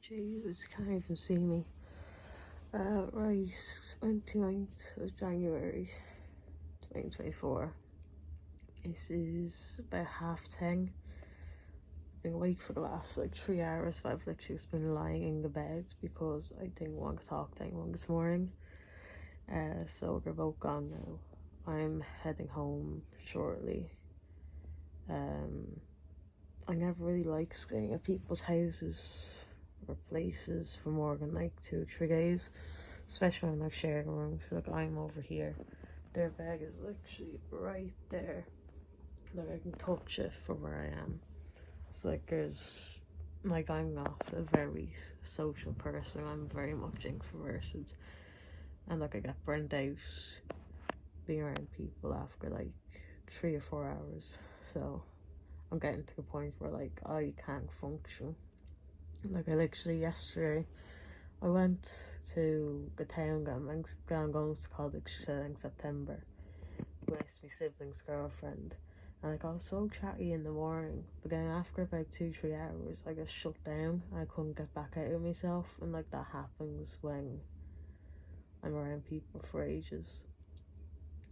Jesus, can't even see me. Right, 29th of January 2024. This is about 10:30. I've been awake for the last 3 hours, but I've literally just been lying in the bed because I didn't want to talk to anyone this morning. So they're both gone now. I'm heading home shortly. I never really like staying at people's houses or places for more than 2 or 3 days, especially when they're sharing rooms. I'm over here, their bag is literally right there, I can touch it from where I am. It's there's I'm not a very social person. I'm very much introverted, and I get burnt out being around people after 3 or 4 hours. So I'm getting to the point where I can't function. I literally yesterday I went to the town. I'm going to college in September with my sibling's girlfriend, and I was so chatty in the morning, but then after about 2-3 hours I just shut down. I couldn't get back out of myself, and that happens when I'm around people for ages.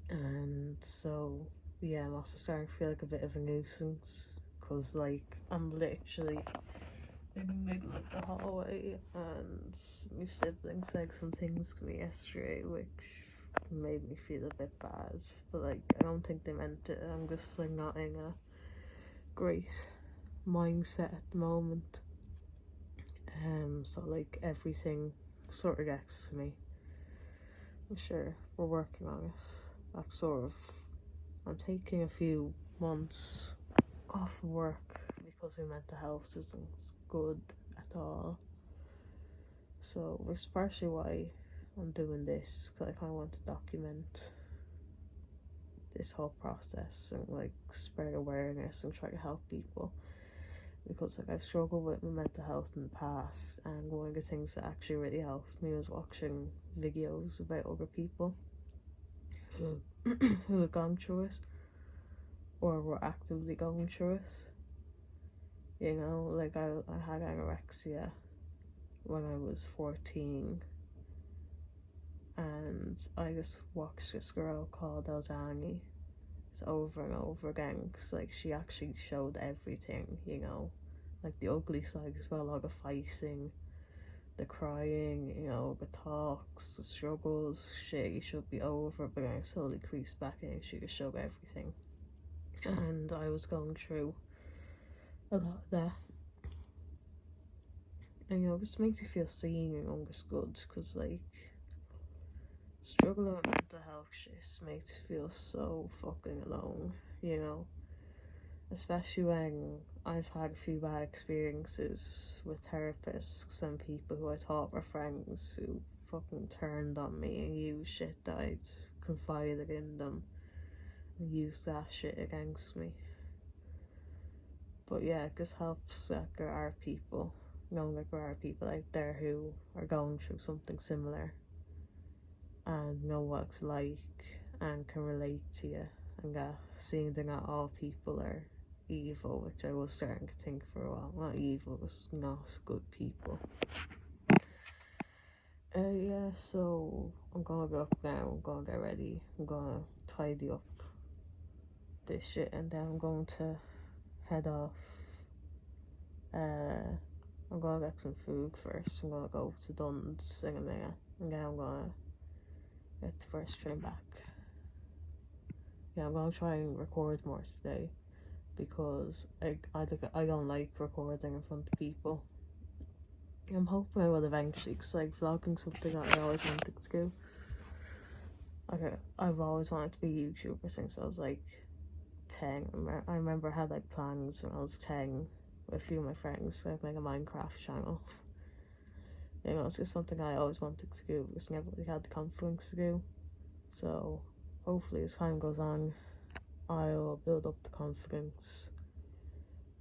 And so yeah, I'm also starting to feel like a bit of a nuisance, because I'm literally in the middle of the hallway, and my sibling said some things to me yesterday which made me feel a bit bad, but I don't think they meant it. I'm just not in a great mindset at the moment. So everything sort of gets to me. I'm sure we're working on it. I'm taking a few months off work because my mental health isn't good at all. So it's partially why I'm doing this, because I kind of want to document this whole process and spread awareness and try to help people, because I've struggled with my mental health in the past, and one of the things that actually really helped me was watching videos about other people who had gone through it or were actively going through it. I had anorexia when I was 14, and I just watched this girl called Elzani over and over again, because she actually showed everything, the ugly side as well, all the fighting, the crying, the talks, the struggles. Shit, you should be over, but then it slowly creased back in. She just showed everything, and I was going through a lot of that. And it just makes you feel seen and understood, because struggling with mental health just makes you feel so fucking alone, especially when I've had a few bad experiences with therapists and people who I thought were friends who fucking turned on me and used shit that I'd confided in them and used that shit against me. But yeah, it just helps that there are people, knowing there are people out there who are going through something similar and know what it's like and can relate to you, and seeing that not all people are evil, which I was starting to think for a while. Not evil, just not good people. Yeah, so I'm gonna go up now. I'm gonna get ready. I'm gonna tidy up this shit, and then I'm going to head off. I'm gonna get some food first. I'm gonna go to Dunn's in a minute, and then I'm gonna get the first train back. Yeah, I'm gonna try and record more today, because I don't like recording in front of people. I'm hoping I will eventually, because vlogging something that I always wanted to do. I've always wanted to be a YouTuber since I was 10. I remember I had plans when I was 10 with a few of my friends to make a Minecraft channel. It's just something I always wanted to do, just never really had the confidence to do. So hopefully as time goes on, I'll build up the confidence,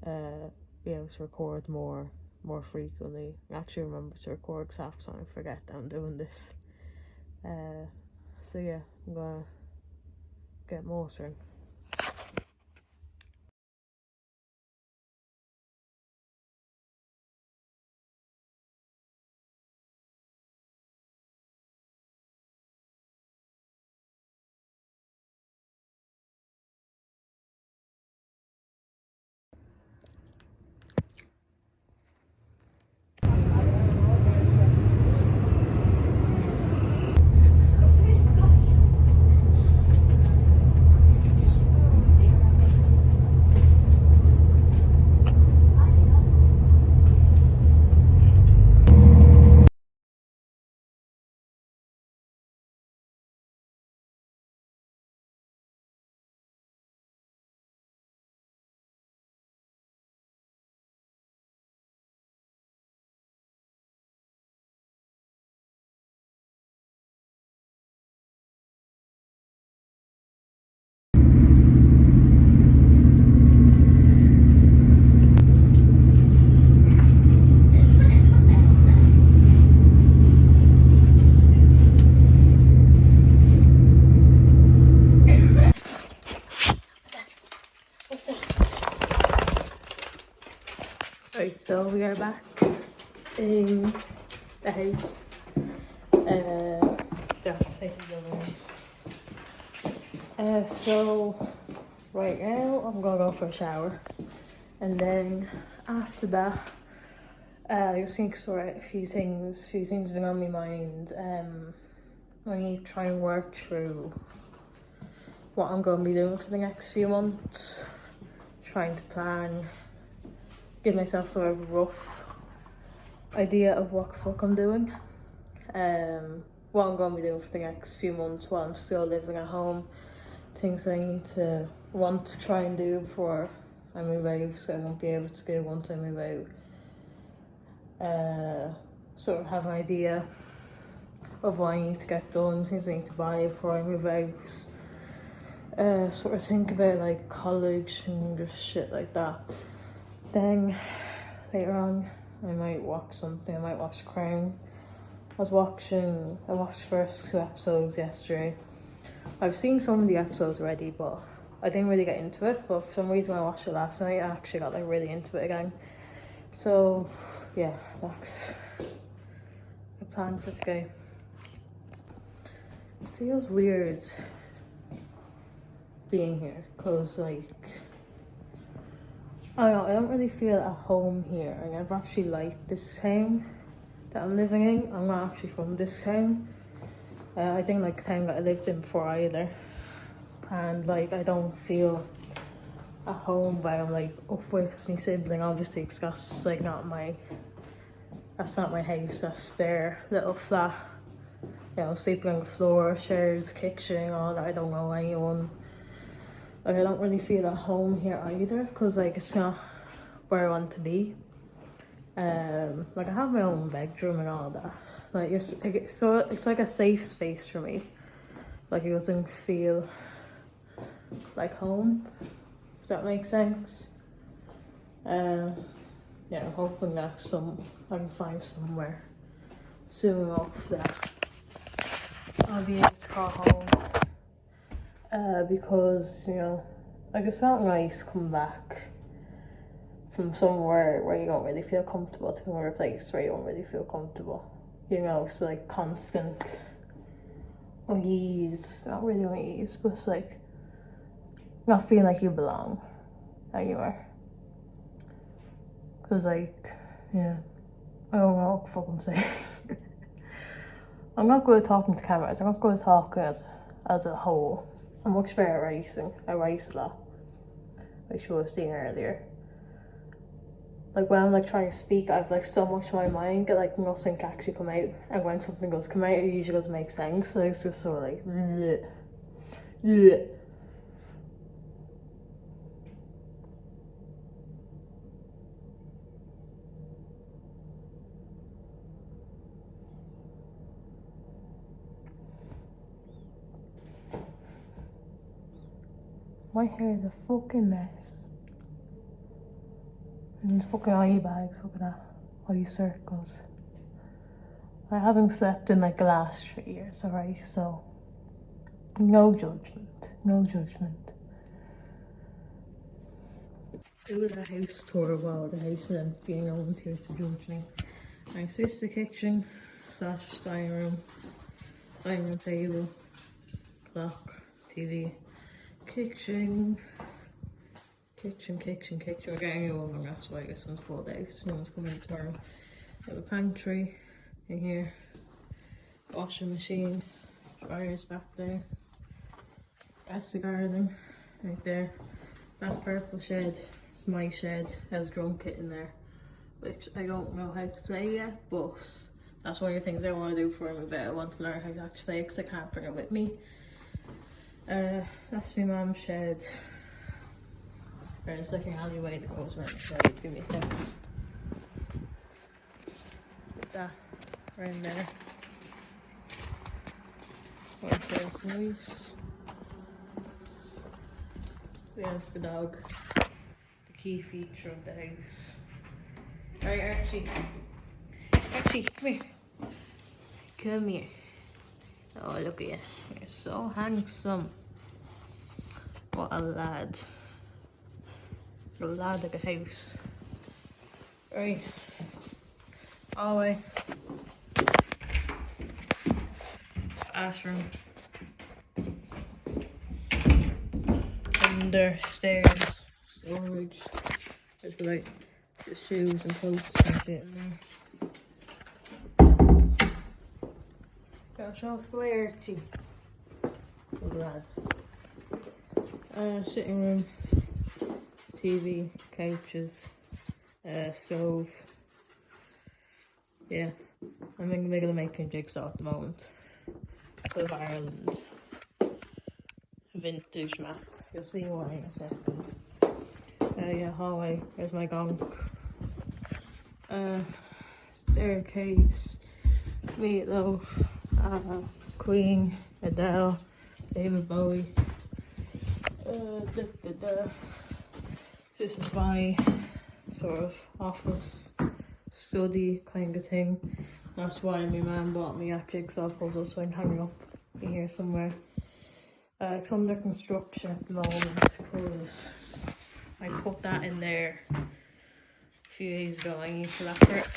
be able to record more frequently. I actually remember to record, because half the time I forget that I'm doing this. So yeah, I'm gonna get mostering. back in the house. They're taking the room. So right now I'm gonna go for a shower, and then after that, I just need to sort out a few things. Have been on my mind. I need to try and work through what I'm gonna be doing for the next few months. Trying to plan, give myself sort of a rough idea of what the fuck I'm doing. What I'm going to be doing for the next few months while I'm still living at home. Things I want to try and do before I move out, so I won't be able to do once I move out. Sort of have an idea of what I need to get done, things I need to buy before I move out. Sort of think about like college and just shit like that. Then later on I might watch something. I might watch Crown. I watched the first 2 episodes yesterday. I've seen some of the episodes already, but I didn't really get into it. But for some reason when I watched it last night, I actually got like really into it again. So yeah, that's the plan for today. It feels weird being here because like I don't really feel at home here. I never actually liked this town that I'm living in. I'm not actually from this town. I didn't like the town that I lived in before either, and like I don't feel at home where I'm like up with my sibling, obviously, because that's like not my house, that's their little flat, you know, sleeping on the floor, shared kitchen, all that. I don't know anyone. Like I don't really feel at home here either, because like it's not where I want to be. Like I have my own bedroom and all that. Like it's like a safe space for me. Like it doesn't feel like home, if that makes sense. Yeah, I'm hoping that I can find somewhere soon enough that I'll be able to call home. Because, you know, like it's not nice coming back from somewhere where you don't really feel comfortable to another place where you don't really feel comfortable. You know, it's like constant unease, not really unease, but it's like not feeling like you belong anywhere. Cause like, yeah, I don't know what the fuck I'm saying. I'm not good at talking to cameras. I'm not good at talking as a whole. I'm much better at writing. I write a lot, like you were seeing earlier. Like when I'm like trying to speak, I've like so much in my mind that like nothing can actually come out. And when something does come out, it usually doesn't make sense. So it's just sort of like, bleh, bleh. My hair is a fucking mess. And these fucking eye bags, look at that. Eye circles. I haven't slept in like the last 3 years, alright? So, no judgment. No judgment. Do the house tour while the house is empty and no one's here to judge me. Right, so this is the kitchen / dining room table, clock, TV, kitchen. We're getting a woman, that's why this one's full days. No one's coming tomorrow. We have a pantry in here, washing machine, dryers back there. That's the garden right there. That purple shed is my shed. Has a drum kit in there, which I don't know how to play yet, but that's one of the things I want to do for him a bit. I want to learn how to actually play because I can't bring it with me. That's my mum's shed. There's like an alleyway that goes around the side. Give me a second. Put that around there. There's nice. We have the dog, the key feature of the house. Right, Archie, come here. Come here. Oh, look at you. You're so handsome. What a lad. A lad of a house. Right. Hallway. Bathroom. Under stairs. Storage. There's like the shoes and coats and shit in there. Gotta show square too. Good lad. Sitting room. TV, couches, stove. Yeah, I'm in the middle of making jigsaw at the moment. Sort of Ireland vintage map. You'll see why in a second. Yeah, hallway. There's my gong. Staircase. Meatloaf. Queen. Adele. David Bowie. This is my sort of office study kind of thing. That's why my mum bought me a jigsaw puzzle so I can hang it up in here somewhere. It's under construction at the moment because I put that in there a few days ago. I need to lacquer it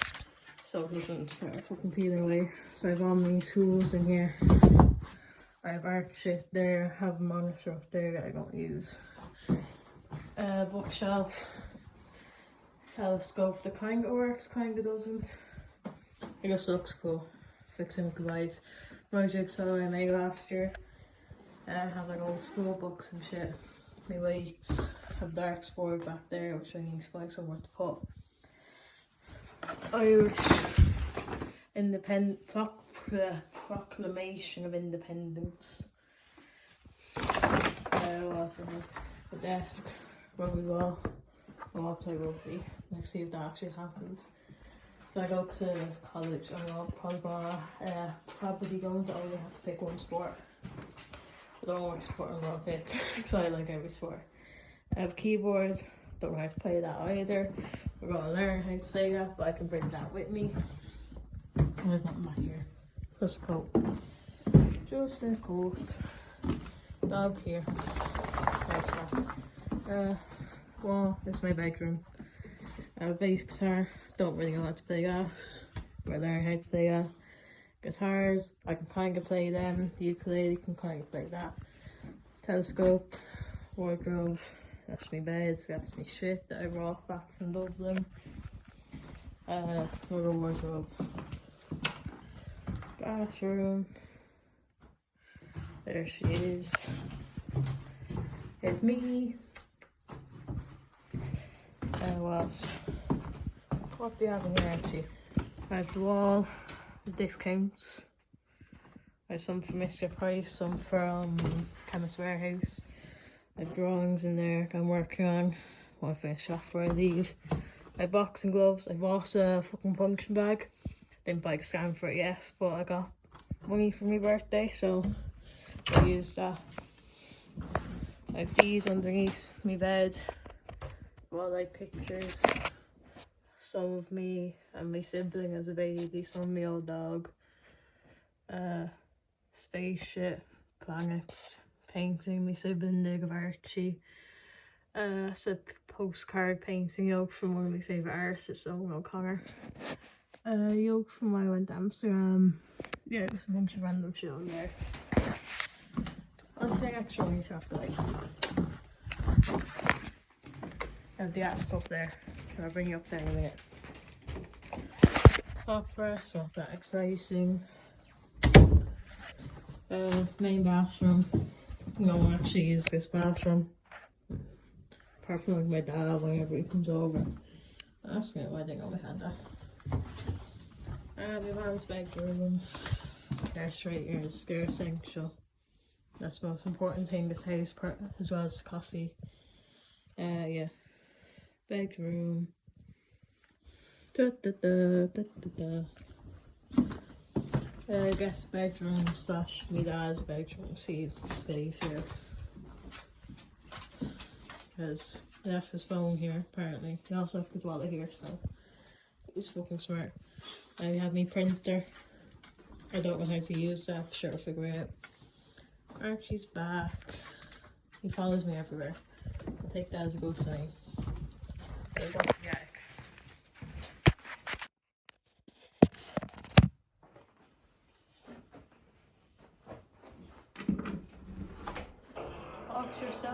so it doesn't start fucking peeling away. So I have all these tools in here. I have art shit there, I have a monitor up there that I don't use. Bookshelf, telescope that kind of works, kind of doesn't. It just looks cool. Fixing with the lights. My jigsaw I made last year. I have like old school books and shit. My weights, have dark board back there which I need to find somewhere to put. Irish Proclamation of Independence. Also a desk, rugby ball. Well, I'll play rugby. Let's see if that actually happens. If I go to college, I'm probably going to only have to pick one sport. I don't know what sport I'm going to pick because I like every sport. I have a keyboard, don't know how to play that either. We're going to learn how to play that, but I can bring that with me. There's nothing back here. Just a coat. Just a coat. Dog here. Well, this is my bedroom. I have a bass guitar. Don't really know how to play gas. But I learn how to play that. Guitars, I can kind of play them. The ukulele can kind of play that. Telescope, wardrobes. That's my beds. That's my shit that I brought back from Dublin. Another wardrobe. Bathroom. There she is. There's me. What do you have in here actually? I have the wall, the discounts. I have some from Mr. Price, some from Chemist Warehouse. I have drawings in there I'm working on. I want to finish off before I leave. I have boxing gloves. I bought a fucking punching bag. Didn't buy a scan for it yet, but I got money for my birthday, so I used that. I have these underneath my bed. Wildlife pictures. Some of me and my sibling as a baby, some of my old dog. Spaceship, planets, painting, my sibling Nig of Archie. It's a postcard painting yoke from one of my favourite artists, Owen O'Connor. Yoke from when I went to Amsterdam. Yeah, there's a bunch of random shit on there. I'll take extra money to have to like. I have the attic up there. I'll bring you up there in a minute. Top press, not that exciting. Main bathroom. No one actually uses this bathroom. Apart from like my dad whenever he comes over. That's not why I think I had that. My mom's bedroom. There's right here is stair essential. That's the most important thing in this house, as well as coffee. Yeah. Bedroom. Guest bedroom slash my dad's bedroom. See, stays here. Because he left his phone here, apparently. He also left his wallet here, so he's fucking smart. I have my printer. I don't know how to use that, sure I'll figure it out. Archie's back. He follows me everywhere. I'll take that as a good sign. There we go. Yeah.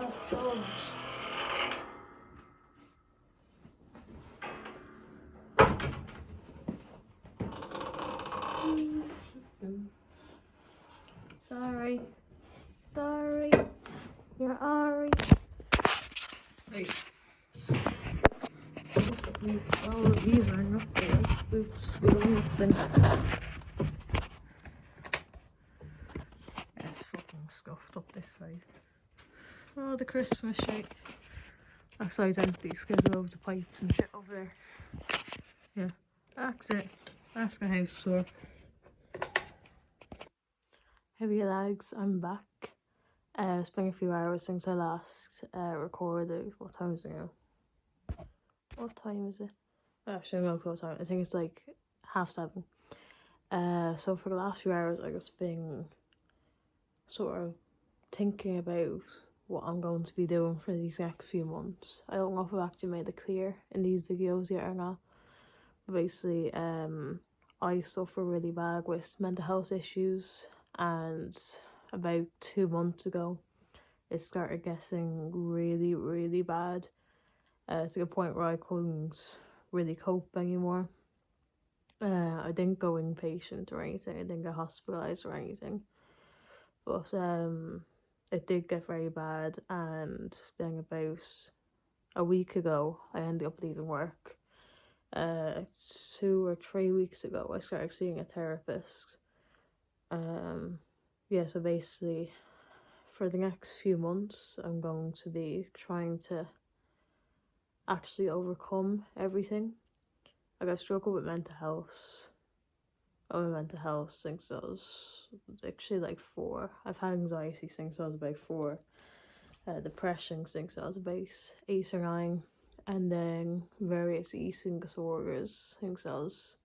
bathtubs. Sorry. Sorry. You're alright. Right. Oh, these are not there. Oops, we don't have them. It's fucking scuffed up this side. Oh, the Christmas shit. That side's empty because of all the pipes and shit over there. Yeah, that's it. That's the house tour. Heavy lags, I'm back. It's been a few hours since I last recorded. What time is it now? What time is it? Actually, no clue what time. I think it's like 7:30. So for the last few hours, I've just been sort of thinking about what I'm going to be doing for these next few months. I don't know if I've actually made it clear in these videos yet or not. But basically, I suffer really bad with mental health issues, and about 2 months ago, it started getting really, really bad. To the point where I couldn't really cope anymore. I didn't go inpatient or anything. I didn't get hospitalized or anything. But it did get very bad, and then about a week ago, I ended up leaving work. 2 or 3 weeks ago, I started seeing a therapist. Yeah, so basically, for the next few months, I'm going to be trying to actually overcome everything. Like, I struggle with mental health. Oh, mental health since I was actually like 4. I've had anxiety since I was about 4. Depression since I was about 8 or 9. And then various eating disorders since I was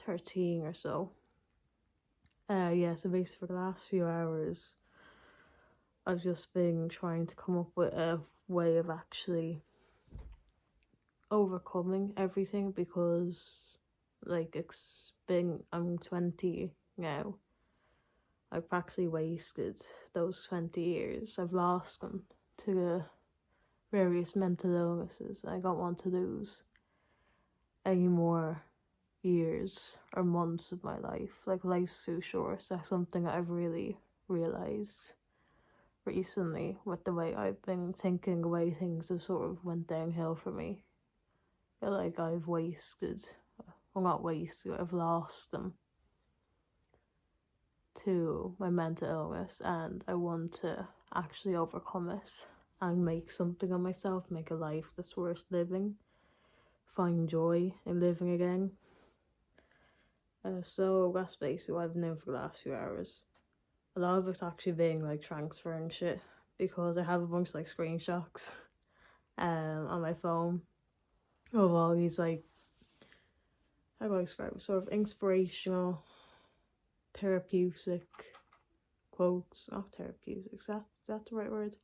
13 or so. Yeah, so basically for the last few hours, I've just been trying to come up with a way of actually overcoming everything, because like I'm 20 now. I've practically wasted those 20 years. I've lost them to the various mental illnesses. I don't want to lose any more years or months of my life. Like, life's too short. That's something I've really realised recently with the way I've been thinking, the way things have sort of went downhill for me. I feel like I've not wasted, I've lost them to my mental illness, and I want to actually overcome it and make something of myself, make a life that's worth living, find joy in living again. So that's basically what I've been doing for the last few hours. A lot of it's actually being like transferring shit, because I have a bunch of like screenshots on my phone of all these, like, how do I describe it, sort of inspirational, therapeutic quotes. Not therapeutic, is that the right word?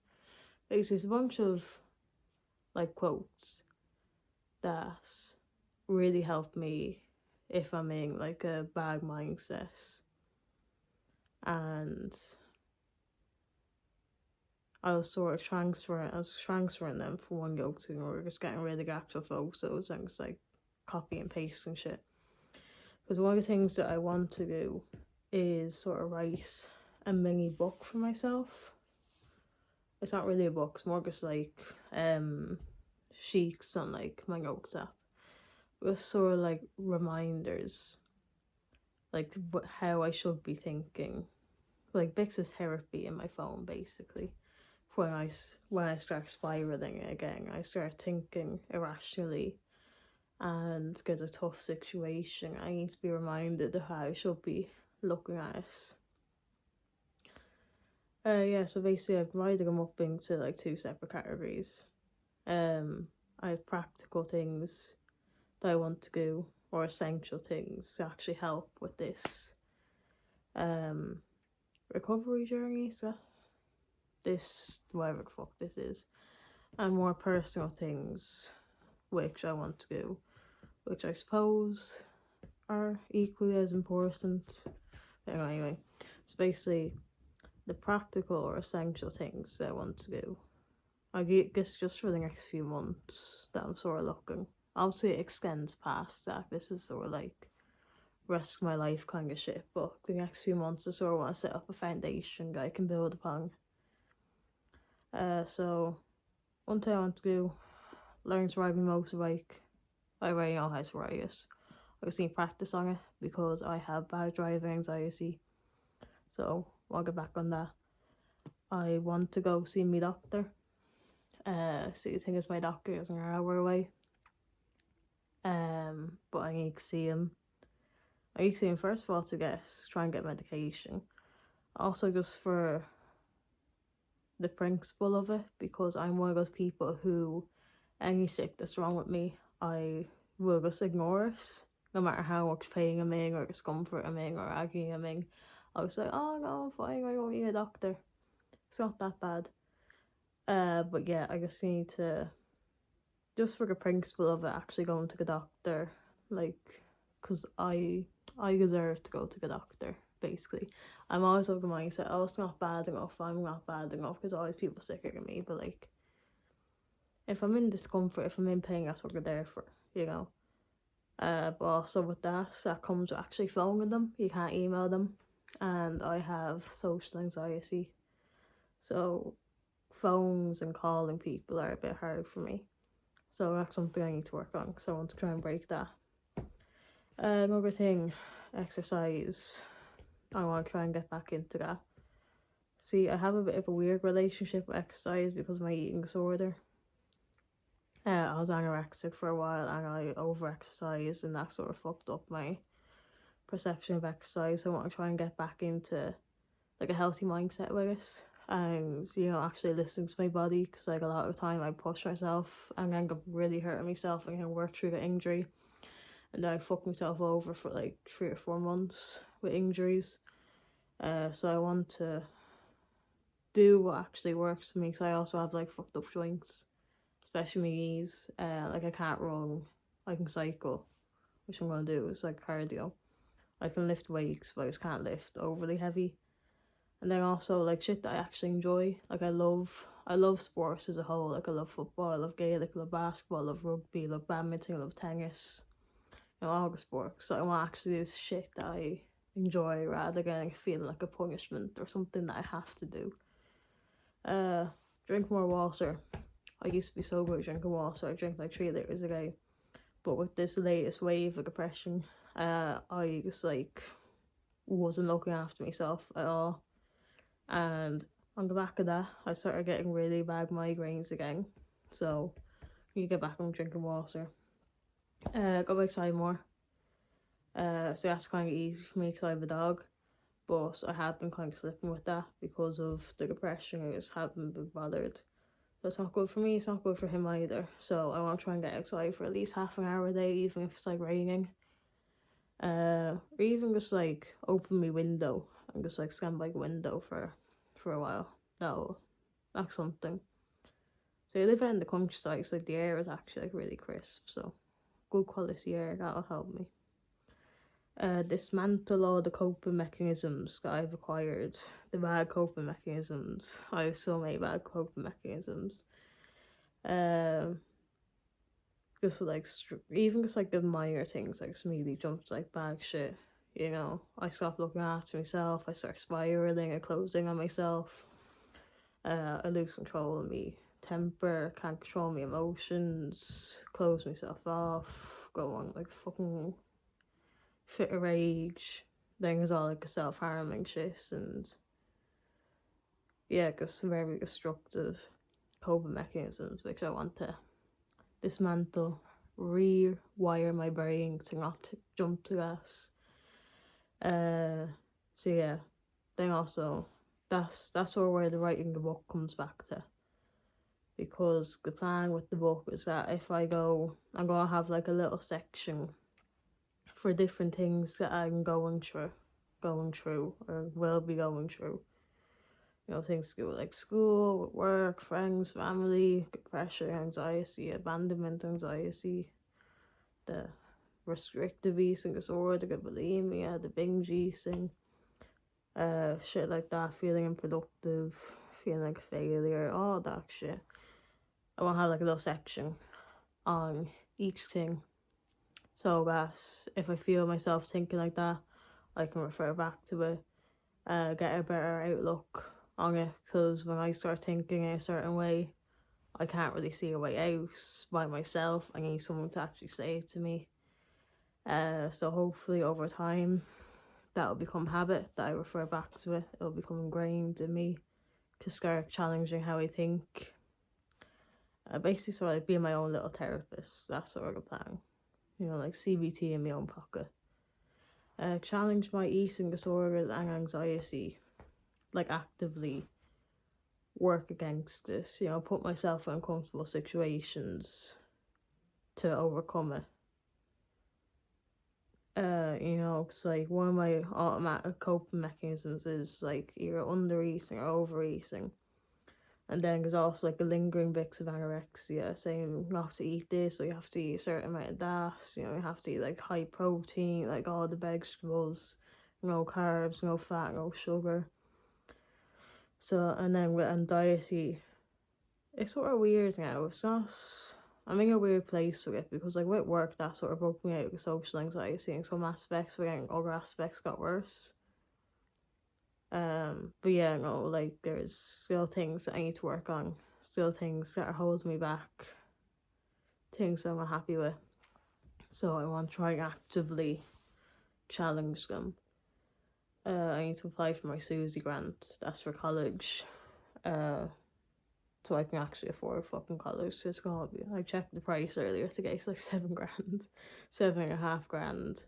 Basically, it's a bunch of like quotes that really help me if I'm in like a bad mindset. And I was transferring them from one yoke to another, just getting rid of the actual photos and just like copy and paste and shit. Because one of the things that I want to do is sort of write a mini book for myself. It's not really a book, it's more just like sheets on like my notes app, with sort of like reminders, like how I should be thinking, like bits of therapy in my phone basically. When I start spiraling again, I start thinking irrationally, and there's a tough situation, I need to be reminded of how I should be looking at it. Yeah, so basically I've divided them up into like 2 separate categories. I have practical things that I want to do, or essential things to actually help with this recovery journey, so this, whatever the fuck this is, and more personal things which I want to do, which I suppose are equally as important. But anyway, it's basically the practical or essential things that I want to do I guess just for the next few months that I'm sort of looking. Obviously, it extends past that. This is sort of like rest of my life kind of shit. But the next few months, I sort of want to set up a foundation that I can build upon. So one thing I want to do, learn to ride my motorbike. I already know how to ride it. I just need practice on it because I have bad driving anxiety. So I'll get back on that. I want to go see my doctor. So the thing is, my doctor is an hour away. But I need to see him. I need to see him first of all to try and get medication. Also just for the principle of it, because I'm one of those people who any shit that's wrong with me, I will just ignore it. No matter how much pain I'm in or discomfort I'm in or agony I'm in. I was like, oh no, I'm fine, I don't need a doctor. It's not that bad. But yeah, I just need to, just for the principle of it, actually going to the doctor, like, because I deserve to go to the doctor, basically. I'm always of the mindset, oh, it's not bad enough, I'm not bad enough, because always people sicker than me, but like, if I'm in discomfort, if I'm in pain, that's what they're there for, you know. But also with that comes with actually phoning them. You can't email them, and I have social anxiety, so phones and calling people are a bit hard for me. So that's something I need to work on. So I want to try and break that. Another thing, exercise. I want to try and get back into that. See, I have a bit of a weird relationship with exercise because of my eating disorder. I was anorexic for a while and I over-exercised, and that sort of fucked up my perception of exercise. So I want to try and get back into like a healthy mindset with it, and you know, actually listening to my body, because like a lot of the time I push myself and end up really hurting myself and can work through the injury, and then I fuck myself over for like 3 or 4 months with injuries. So I want to do what actually works for me, because I also have like fucked up joints, especially my knees. Like I can't run, I can cycle, which I'm gonna do. It's like cardio. I can lift weights, but I just can't lift overly heavy. And then also like shit that I actually enjoy. Like I love sports as a whole. Like I love football, I love Gaelic, I love basketball, I love rugby, I love badminton, I love tennis. You know, all the sports. So I want to actually do shit that I enjoy rather than feeling like a punishment or something that I have to do. Drink more water. I used to be so good at drinking water. I drink like 3 liters a day. But with this latest wave of depression, I just like wasn't looking after myself at all. And on the back of that, I started getting really bad migraines again. So you get back on drinking water. Go outside more. So that's kind of easy for me because I have a dog. But I have been kind of slipping with that because of the depression. I just haven't been bothered. So it's not good for me, it's not good for him either. So I want to try and get outside for at least half an hour a day, even if it's like raining. Or even just like open my window and just like stand by the window for a while. That's something. So I live out in the countryside, so like the air is actually like really crisp, so good quality air, that'll help me. Dismantle all the coping mechanisms that I've acquired. The bad coping mechanisms. I have so many bad coping mechanisms. Just like even just like the minor things, like immediately jumps like bag shit. You know, I stopped looking after myself. I start spiraling and closing on myself. I lose control of me temper, can't control my emotions, close myself off, go on like fucking fit of rage. Then there's all like a self-harming shit, and yeah, just very destructive coping mechanisms which I want to dismantle, rewire my brain to not jump to gas. So yeah, then also that's sort of where the writing the book comes back to, because the plan with the book is that if I'm gonna have like a little section for different things that I'm going through or will be going through. You know, things to do with like school, work, friends, family, depression, anxiety, abandonment anxiety, the restrictive eating disorder, the bulimia, the binge eating, shit like that, feeling unproductive, feeling like a failure, all that shit. I want to have like a little section on each thing, so that if I feel myself thinking like that, I can refer back to it, get a better outlook on it. Because when I start thinking in a certain way, I can't really see a way out by myself. I need someone to actually say it to me. So hopefully over time, that'll become habit that I refer back to it. It'll become ingrained in me to start challenging how I think. Basically, sort of like being my own little therapist. That's sort of the plan. You know, like CBT in my own pocket. Challenge my eating disorders and anxiety. Like actively work against this. You know, put myself in uncomfortable situations to overcome it. You know, cause like one of my automatic coping mechanisms is like either undereating or overeating. And then there's also like the lingering bits of anorexia, saying not to eat this, or you have to eat a certain amount of that. You know, you have to eat like high protein, like all the vegetables, no carbs, no fat, no sugar. So, and then with anxiety, it's sort of weird now. It's not. I'm in a weird place with it because like with work that sort of broke me out with social anxiety, and some aspects, but then other aspects got worse. But yeah, no, like there's still things that I need to work on, still things that are holding me back, things I'm not happy with. So I want to try and actively challenge them. I need to apply for my Susie grant. That's for college. So I can actually afford fucking college. It's gonna be. I checked the price earlier today. It's like $7,000, $7,500.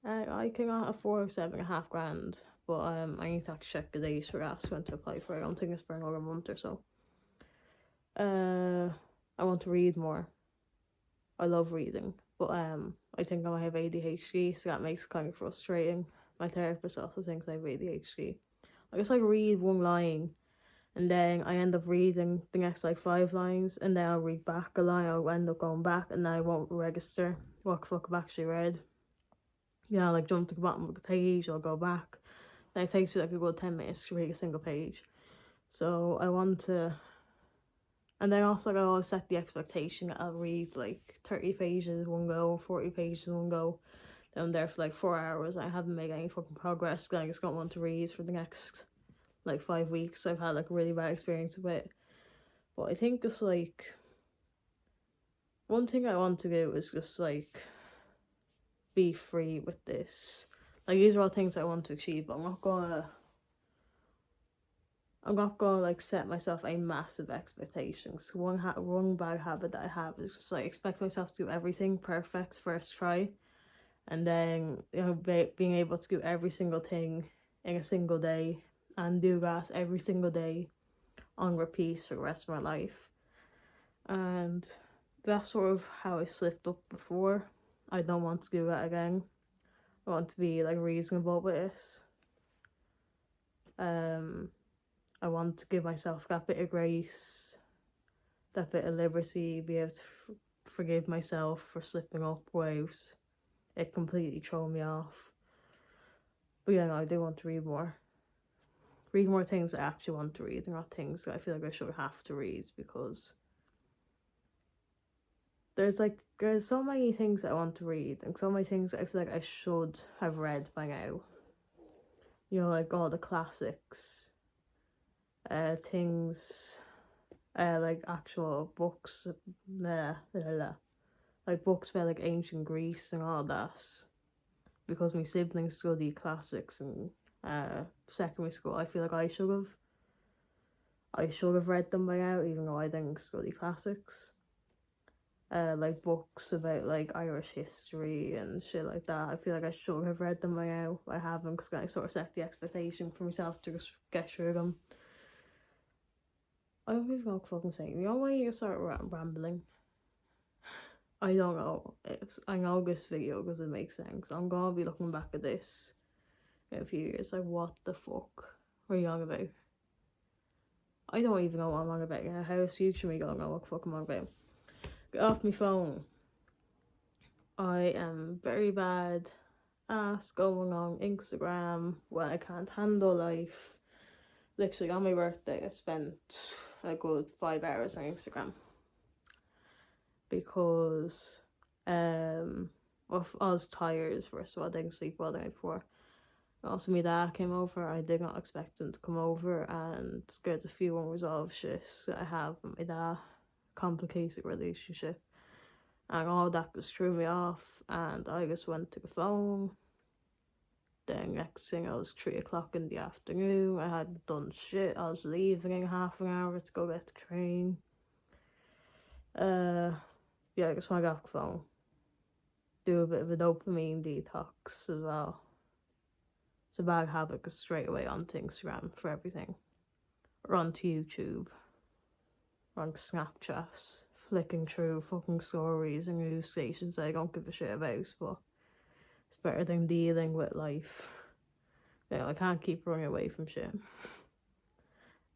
I cannot afford $7,500. But I need to actually check the dates for that when to apply for it. I don't think it's for another month or so. I want to read more. I love reading, but I think I might have ADHD, so that makes it kind of frustrating. My therapist also thinks I have ADHD. I just like read one line, and then I end up reading the next like 5 lines, and then I'll read back a line. I'll end up going back, and then I won't register what the fuck I've actually read. You know, like jump to the bottom of the page, I'll go back. Then it takes you like a good 10 minutes to read a single page. So I want to, and then also like, I always set the expectation that I'll read like 30 pages one go, 40 pages one go. Then I'm there for like 4 hours. I haven't made any fucking progress. I just don't want to read for the next like 5 weeks. I've had like a really bad experience with it. But I think just like, one thing I want to do is just like be free with this. Like these are all things I want to achieve, but I'm not gonna like set myself a massive expectations. One bad habit that I have is just like expect myself to do everything perfect first try, and then you know being able to do every single thing in a single day and do that every single day on repeat for the rest of my life. And that's sort of how I slipped up before. I don't want to do that again. I want to be like reasonable with this. I want to give myself that bit of grace, that bit of liberty, be able to forgive myself for slipping up without it completely throwing me off. But yeah, no, I do want to read more. Read more things I actually want to read, and not things that I feel like I should have to read, because there's so many things that I want to read, and so many things that I feel like I should have read by now. You know, like all the classics. Things, like actual books, like books about like ancient Greece and all that, because my siblings study classics in secondary school. I feel like I should have read them by now, even though I didn't study classics. Like books about like Irish history and shit like that. I feel like I should have read them by now. I haven't, because I sort of set the expectation for myself to just get through them. I don't even know what fucking saying. You know when you start rambling? I don't know. I know this video because it makes sense. I'm gonna be looking back at this in a few years. Like, what the fuck were you on about? I don't even know what I'm on about. How is future me gonna know what the fuck I'm on about? Get off my phone. I am very bad at going on Instagram when I can't handle life. Literally on my birthday I spent a good 5 hours on Instagram. because of us tires. First of all, I didn't sleep well the night before. Also, my dad came over. I did not expect him to come over, and there's a few unresolved shits that I have with my dad. Complicated relationship. And all that just threw me off, and I just went to the phone. Then next thing, it was 3 o'clock in the afternoon. I hadn't done shit. I was leaving in half an hour to go get the train. Yeah, I just want to get off the phone. Do a bit of a dopamine detox as well. It's a bad habit because straight away onto Instagram for everything. Or onto YouTube. Or on Snapchat. Flicking through fucking stories and news stations that I don't give a shit about, but it's better than dealing with life. You know, I can't keep running away from shit.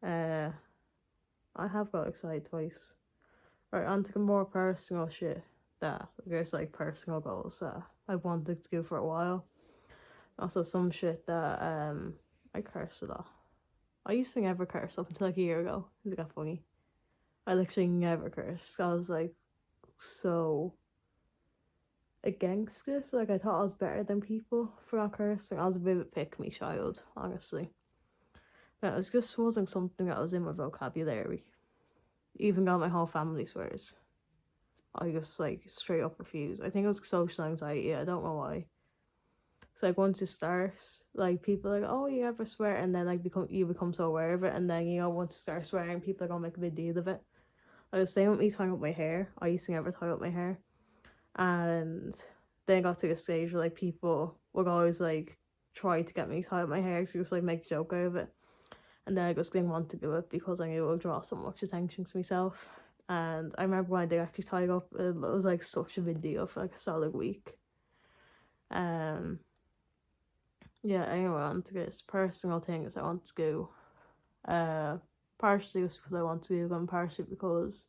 I have got excited twice. Right, on to the more personal shit that there's like personal goals that I've wanted to do for a while. Also some shit that I curse a lot. I used to never curse up until like a year ago. It got funny. I literally never cursed. I was like so against it. Like I thought I was better than people for not cursing. I was a bit of a pick-me child, honestly. But it just wasn't something that was in my vocabulary. Even though my whole family swears. I just like straight up refuse. I think it was social anxiety. I don't know why. It's like once it starts, like people are like, oh, you ever swear? And then like you become so aware of it, and then, you know, once you start swearing, people are gonna make a big deal of it. I was saying with me tying up my hair. I used to never tie up my hair. And then I got to the stage where like people would always like try to get me to tie up my hair to just like make a joke out of it. And then I just didn't want to do it because I knew it would draw so much attention to myself. And I remember when I did actually tie it up, it was like such a big deal for like a solid week. Yeah, anyway, on to this personal things I want to do. Partially just because I want to do them, partially because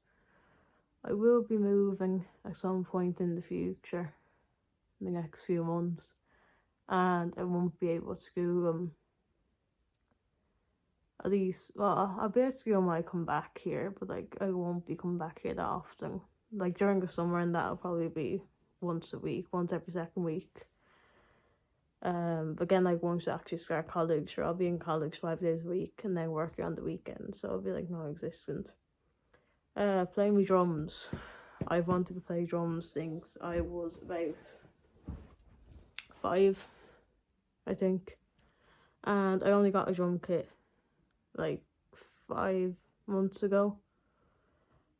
I will be moving at some point in the future, in the next few months, and I won't be able to do them. At least, well, I'll be able to do them when I come back here, but like I won't be coming back here that often. Like during the summer, and that'll probably be once a week, once every second week. But again, like once I actually start college, or I'll be in college 5 days a week and then working on the weekends, so it'll be like non-existent. Playing with drums. I've wanted to play drums since I was about 5, I think. And I only got a drum kit like 5 months ago.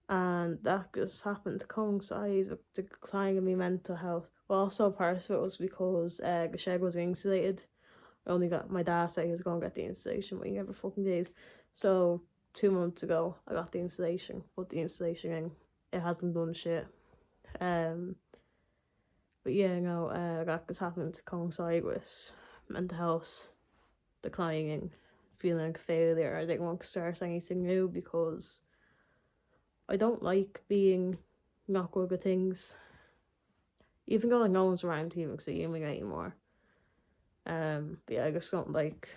And that just happened to coincide with the decline in my mental health. Well, also part of it was because the shed was insulated. I only got, my dad said he was going to get the insulation, but he never fucking did. So 2 months ago, I got the insulation, put the insulation in. It hasn't done shit. But yeah, no, that just happened to coincide with mental health declining, feeling like a failure. I didn't want to start anything new because I don't like being not good at things. Even though like no one's around to even see me anymore. But yeah, I just don't like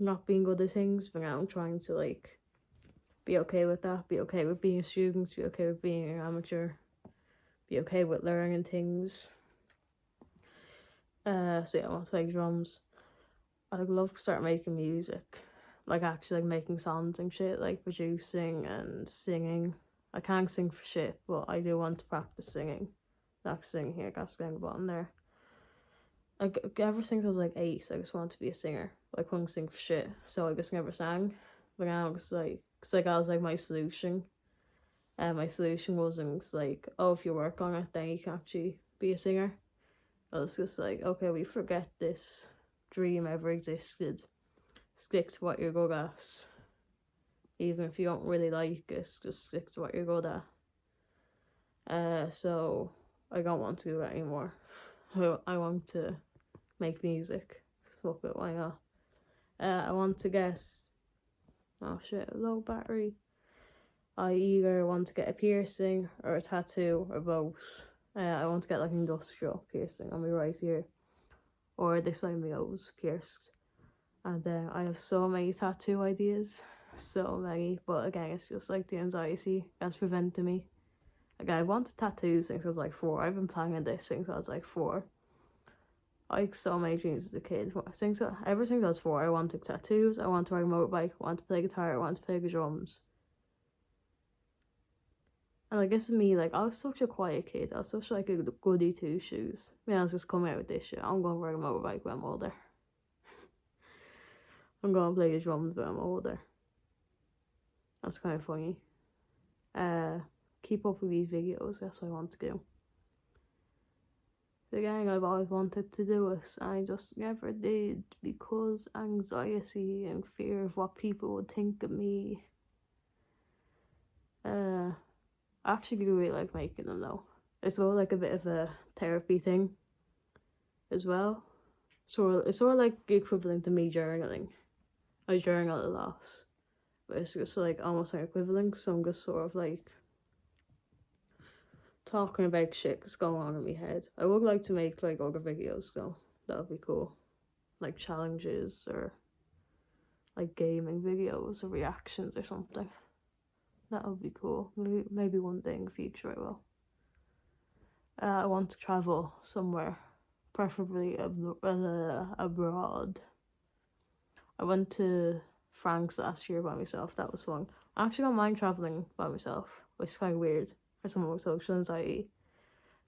not being good at things, but now I'm trying to like be okay with that, be okay with being a student, be okay with being an amateur, be okay with learning things. So yeah, I want to play drums. I'd love to start making music, like actually like making songs and shit, like producing and singing. I can't sing for shit, but I do want to practice singing. Not singing here, got to the bottom there. Like ever since I was like 8, I just wanted to be a singer. I couldn't sing for shit, so I just never sang. But now it's like, cause like I was like my solution. And my solution wasn't like, oh, if you work on it, then you can actually be a singer. I was just like, okay, we forget this dream ever existed. Stick to what you're good at. Even if you don't really like it, just stick to what you're good at. So I don't want to do that anymore. I want to make music. Fuck it, why not? I want to get, oh shit, low battery. I either want to get a piercing or a tattoo or both. I want to get like an industrial piercing on my right ear, or this side of my nose pierced. And I have so many tattoo ideas, so many. But again, it's just like the anxiety that's preventing me. Like, I wanted tattoos since I was like 4. I've been planning this since I was like 4. I had so many dreams as a kid. Ever since I was 4, I wanted tattoos, I wanted to ride a motorbike, I wanted to play guitar, I wanted to play the drums. And like, this is me, like, I was such a quiet kid. I was such like a goody two shoes. I was just coming out with this shit. I'm going to ride a motorbike when I'm older. I'm going to play the drums when I'm older. That's kind of funny. Keep up with these videos, that's what I want to do. The gang I've always wanted to do it, and I just never did because anxiety and fear of what people would think of me. I actually do really like making them though. It's all like a bit of a therapy thing as well. So it's sort of like the equivalent to me journaling. I journal a lot, but it's just like almost like equivalent. So I'm just sort of like talking about shit that's going on in my head. I would like to make like other videos though. That would be cool. Like challenges or like gaming videos or reactions or something. That would be cool. Maybe one day in the future I will. I want to travel somewhere, preferably abroad. I went to France last year by myself. That was fun. I actually don't mind traveling by myself, which is kind of weird for someone with social anxiety.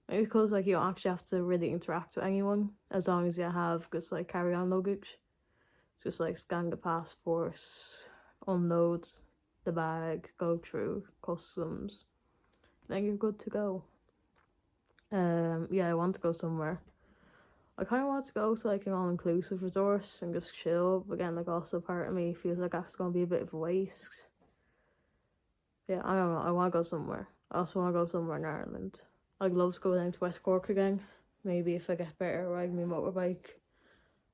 Maybe because like you don't actually have to really interact with anyone as long as you have just like carry-on luggage. It's just like scan the passport, unload the bag, go through customs, then you're good to go. Yeah, I want to go somewhere. I kind of want to go to like an all-inclusive resort and just chill. But again, like also part of me feels like that's gonna be a bit of a waste. Yeah, I don't know. I want to go somewhere. I also want to go somewhere in Ireland. I'd love to go down to West Cork again. Maybe if I get better riding my motorbike,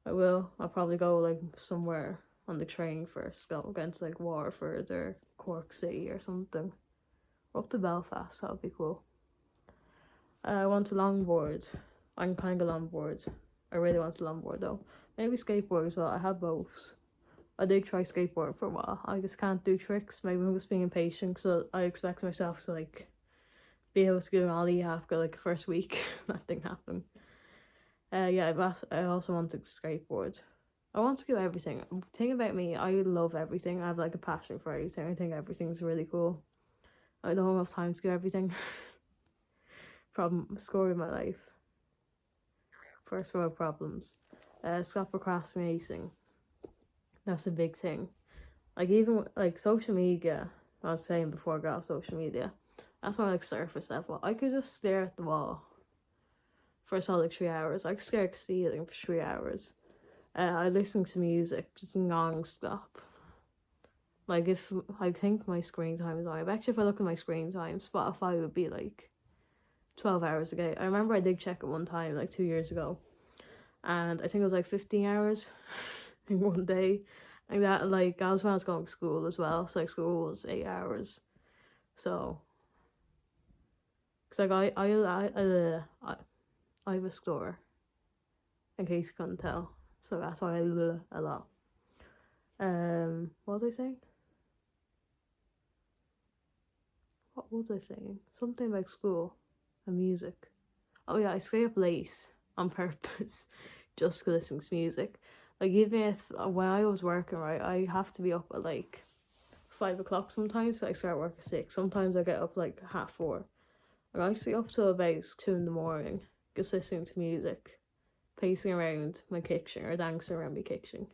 I will. I'll probably go like somewhere on the train first. Go against like Waterford or Cork City or something. Or up to Belfast. That would be cool. I want to longboard. I'm kind of longboard. I really want to longboard though. Maybe skateboard as well. I have both. I did try skateboarding for a while. I just can't do tricks. Maybe I'm just being impatient, so I expect myself to like be able to do an ollie after like the first week. That didn't happen. Yeah, I also want to skateboard. I want to do everything. The thing about me, I love everything. I have like a passion for everything. I think everything's really cool. I don't have time to do everything. Story of my life. First world problems. Stop procrastinating. That's a big thing. Like even like social media, I was saying before I got off social media, that's my like surface level. I could just stare at the wall for a solid 3 hours. I could stare at the ceiling for 3 hours. I listen to music just non-stop. Like if I think my screen time is on, I bet you if I look at my screen time, Spotify would be like 12 hours a day. I remember I did check it one time like 2 years ago, and I think it was like 15 hours in one day. Like that, like that was when I was going to school as well. So like school was 8 hours. So, cause like I have a store, in case you couldn't tell. So that's why I a lot. What was I saying? What was I saying? Something about school and music. Oh yeah, I stay up late on purpose just to listen to music. Like even if when I was working, right, I have to be up at like 5 o'clock sometimes. So I start work at 6. Sometimes I get up like 4:30. And I stay up till about 2 in the morning, just listening to music, pacing around my kitchen or dancing around my kitchen.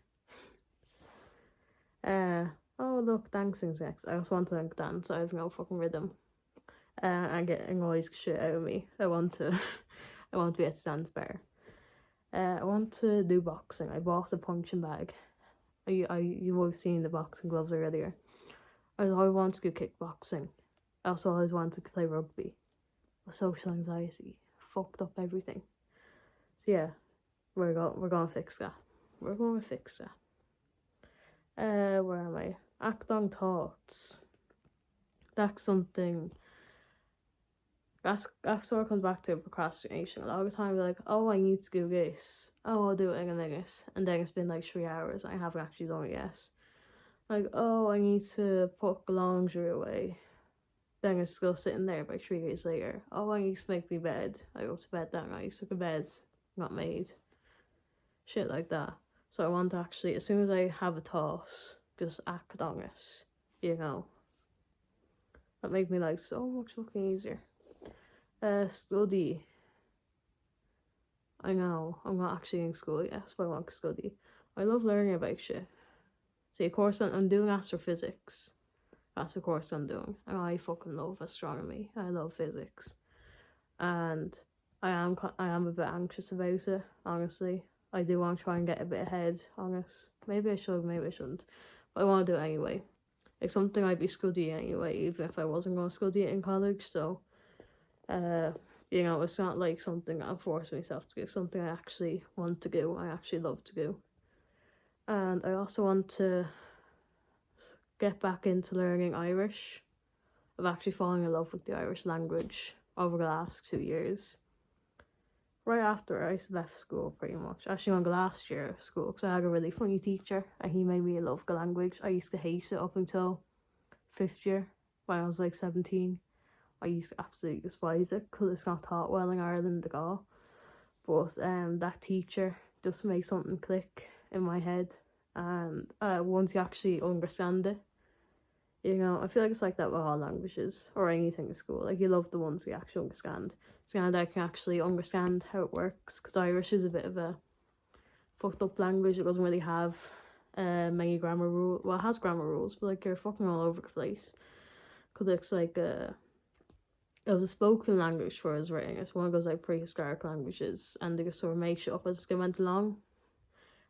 Oh look, dancing's next. I also want to like dance. I have no fucking rhythm. And getting all this shit out of me. I want to be able to dance better. I want to do boxing. I bought a punching bag. You've always seen the boxing gloves earlier. I always wanted to do kickboxing. I also always wanted to play rugby. Social anxiety fucked up everything. So yeah, we're gonna fix that. We're gonna fix that. Where am I? Act on thoughts. That's something. That sort of comes back to procrastination. A lot of the time, we're like, oh, I need to do this. Oh, I'll do it in a minute. And then it's been like 3 hours. I haven't actually done it yet. Like, oh, I need to put the laundry away. then I'm still sitting there by 3 days later. Oh, I used to make me bed. I go to bed that night, so the bed's not made. Shit like that. So I want to actually, as soon as I have a toss, just act on it, you know. That make me like so much fucking easier. Study. I know, I'm not actually in school yet, but I want to study. I love learning about shit. See, of course, I'm doing astrophysics. That's the course I'm doing. And I fucking love astronomy. I love physics. And I am a bit anxious about it, honestly. I do want to try and get a bit ahead on it. Maybe I should, maybe I shouldn't. But I want to do it anyway. It's something I'd be studying anyway, even if I wasn't going to study it in college. So, you know, it's not like something that I'm forcing myself to do. It's something I actually want to do. I actually love to do. And I also want to get back into learning Irish. I've actually fallen in love with the Irish language over the last 2 years. Right after I left school, pretty much. Actually, on the last year of school, because I had a really funny teacher, and he made me love the language. I used to hate it up until 5th year, when I was like 17. I used to absolutely despise it, because it's not taught well in Ireland at all. But that teacher just made something click in my head, and once you actually understand it, you know, I feel like it's like that with all languages or anything in school. Like, you love the ones you actually understand. So kind of that can actually understand how it works, because Irish is a bit of a fucked up language. It doesn't really have many grammar rules. Well, it has grammar rules, but like, you're fucking all over the place. Because it's like it was a spoken language for us writing. It's one of those like prehistoric languages, and they just sort of make shit up as it went along.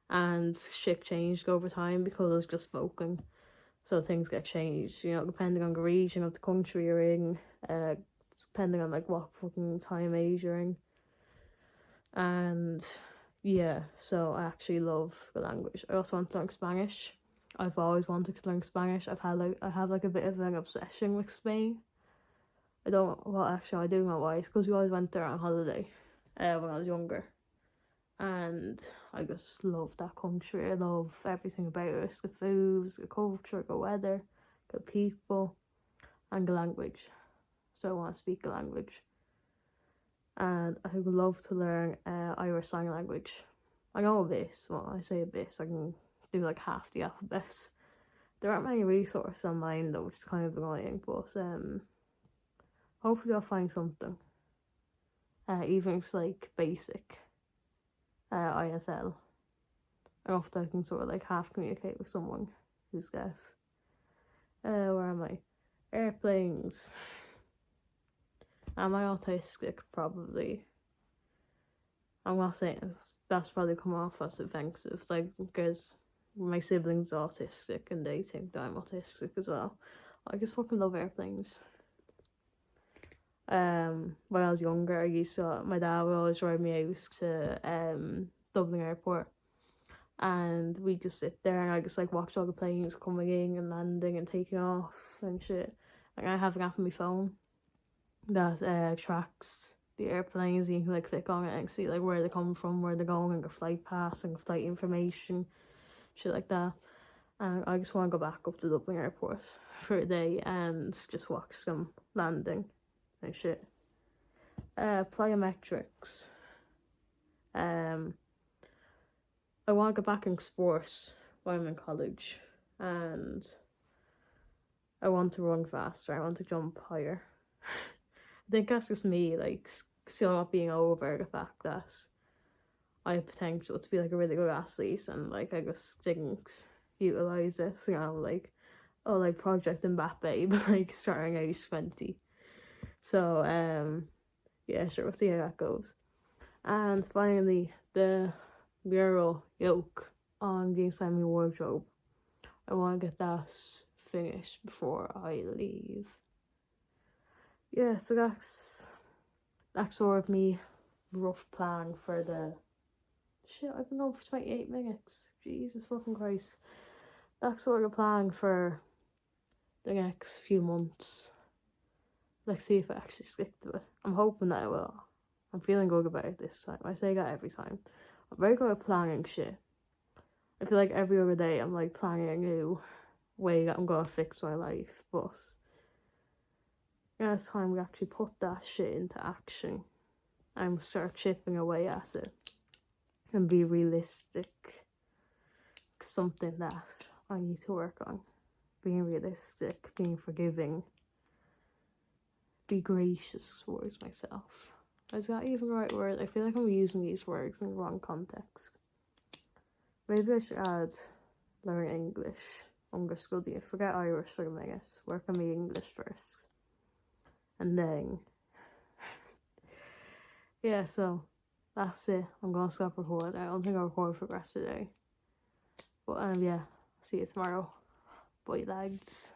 And shit changed over time because it was just spoken. So things get changed, you know, depending on the region of the country you're in, depending on like what fucking time age you're in. And yeah, so I actually love the language. I also want to learn Spanish. I've always wanted to learn Spanish. I have like a bit of an obsession with Spain. I do know why. It's because we always went there on holiday when I was younger. And I just love that country. I love everything about it. The foods, the culture, the weather, the people, and the language. So I want to speak the language. And I would love to learn Irish sign language. I know a bit. Well, I say a bit, I can do like half the alphabet. There aren't many resources online though, which is kind of annoying. But hopefully I'll find something. Even if it's like basic. ISL. Often I can sort of like half communicate with someone who's deaf. Where am I? Airplanes. Am I autistic? Probably. I'm not saying that's probably come off as offensive, like, because my siblings are autistic and they think that I'm autistic as well. I just fucking love airplanes. When I was younger, my dad would always drive me out to Dublin Airport, and we just sit there and I just like watch all the planes coming in and landing and taking off and shit. Like, I have an app on my phone that tracks the airplanes, and you can like click on it and see like where they come from, where they're going, and the flight path and the flight information, shit like that. And I just want to go back up to Dublin Airport for a day and just watch them landing and shit. Plyometrics. I want to get back in sports while I'm in college, and I want to run faster. I want to jump higher. I think that's just me, like, still not being over the fact that I have potential to be like a really good athlete, and like I just didn't utilize this, you know, like, oh, like Project Mbappe, but like starting age 20. So yeah, sure, we'll see how that goes. And finally, the mural yoke on the inside my wardrobe. I want to get that finished before I leave. Yeah, so that's sort of me rough plan for the shit. I've been going for 28 minutes. Jesus fucking Christ. That's sort of plan for the next few months. Let's see if I actually stick to it. I'm hoping that I will. I'm feeling good about it this time. I say that every time. I'm very good at planning shit. I feel like every other day I'm like planning a new way that I'm gonna fix my life, but Yeah, it's time we actually put that shit into action and start chipping away at it and be realistic. Something that I need to work on. Being realistic, being forgiving, be gracious towards myself. Is that even the right word? I feel like I'm using these words in the wrong context. Maybe I should add learn English. Understudy. Forget Irish for a minute. Work on my English first. And then, yeah, so that's it. I'm gonna stop recording. I don't think I'll record for the rest of the day. But yeah, see you tomorrow. Bye, lads.